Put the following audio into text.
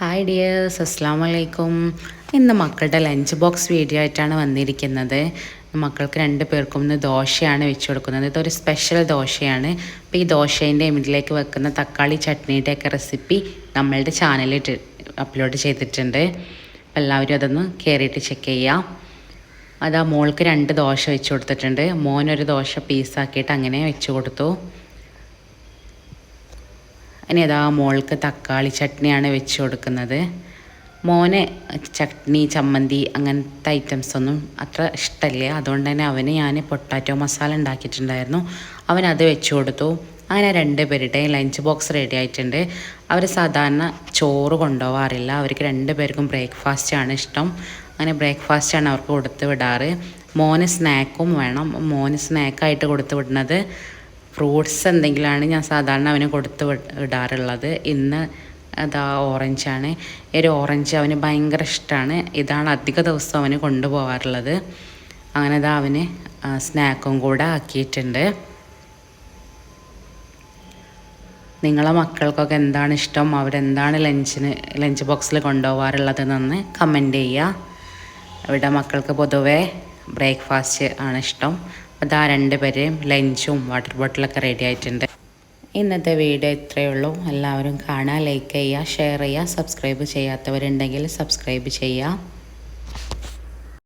Hi dears, അസ്സലാമു അലൈക്കും. ഇന്ന് മക്കളുടെ ലഞ്ച് ബോക്സ് വീഡിയോ ആയിട്ടാണ് വന്നിരിക്കുന്നത്. മക്കൾക്ക് 2 പേർക്കും ഇന്ന് ദോശയാണ് വെച്ച് കൊടുക്കുന്നത്. ഇതൊരു സ്പെഷ്യൽ ദോശയാണ്. അപ്പോൾ ഈ ദോശേൻ്റെ ഇതിലേക്ക് വെക്കുന്ന തക്കാളി ചട്നിയുടെയൊക്കെ റെസിപ്പി നമ്മളുടെ ചാനലിൽ അപ്ലോഡ് ചെയ്തിട്ടുണ്ട്. അപ്പോൾ എല്ലാവരും അതൊന്ന് കയറിയിട്ട് ചെക്ക് ചെയ്യാം. അതാ മോൾക്ക് 2 ദോശ വെച്ച് കൊടുത്തിട്ടുണ്ട്. മോനൊരു ദോശ പീസാക്കിയിട്ട് അങ്ങനെ വെച്ച് കൊടുത്തു. ഇനി അതാ മോൾക്ക് തക്കാളി ചട്നിയാണ് വെച്ച് കൊടുക്കുന്നത്. മോന് ചട്നി, ചമ്മന്തി അങ്ങനത്തെ ഐറ്റംസൊന്നും അത്ര ഇഷ്ടമില്ല. അതുകൊണ്ട് തന്നെ അവന് ഞാൻ പൊട്ടാറ്റോ മസാല ഉണ്ടാക്കിയിട്ടുണ്ടായിരുന്നു. അവനത് വെച്ച് കൊടുത്തു. അങ്ങനെ 2 പേരുടെയും ലഞ്ച് ബോക്സ് റെഡി ആയിട്ടുണ്ട്. അവർ സാധാരണ ചോറ് കൊണ്ടുപോകാറില്ല. അവർക്ക് 2 പേർക്കും ബ്രേക്ക്ഫാസ്റ്റാണ് ഇഷ്ടം. അങ്ങനെ ബ്രേക്ക്ഫാസ്റ്റാണ് അവർക്ക് കൊടുത്ത് വിടാറ്. മോന് സ്നാക്കും വേണം. മോന് സ്നാക്കായിട്ട് കൊടുത്ത് വിടുന്നത് ഫ്രൂട്ട്സ് എന്തെങ്കിലുമാണ് ഞാൻ സാധാരണ അവന് കൊടുത്ത് വിടാറുള്ളത്. ഇന്ന് അതാ ഓറഞ്ചാണ്. ഈ ഒരു ഓറഞ്ച് അവന് ഭയങ്കര ഇഷ്ടമാണ്. ഇതാണ് അധിക ദിവസം അവന് കൊണ്ടുപോകാറുള്ളത്. അങ്ങനെ അതാ അവന് സ്നാക്കും കൂടെ ആക്കിയിട്ടുണ്ട്. നിങ്ങളെ മക്കൾക്കൊക്കെ എന്താണ് ഇഷ്ടം, അവരെന്താണ് ലഞ്ച് ബോക്സിൽ കൊണ്ടുപോകാറുള്ളതെന്നൊന്ന് കമൻറ്റ് ചെയ്യുക. ഇവിടെ മക്കൾക്ക് പൊതുവേ ബ്രേക്ക്ഫാസ്റ്റ് ആണ് ഇഷ്ടം. അതാ 2 പേരെയും ലഞ്ചും വാട്ടർ ബോട്ടിലൊക്കെ റെഡി ആയിട്ടുണ്ട്. ഇന്നത്തെ വീഡിയോ ഇത്രയേ ഉള്ളൂ. എല്ലാവരും കാണുക, ലൈക്ക് ചെയ്യുക, ഷെയർ ചെയ്യുക. സബ്സ്ക്രൈബ് ചെയ്യാത്തവരുണ്ടെങ്കിൽ സബ്സ്ക്രൈബ് ചെയ്യുക.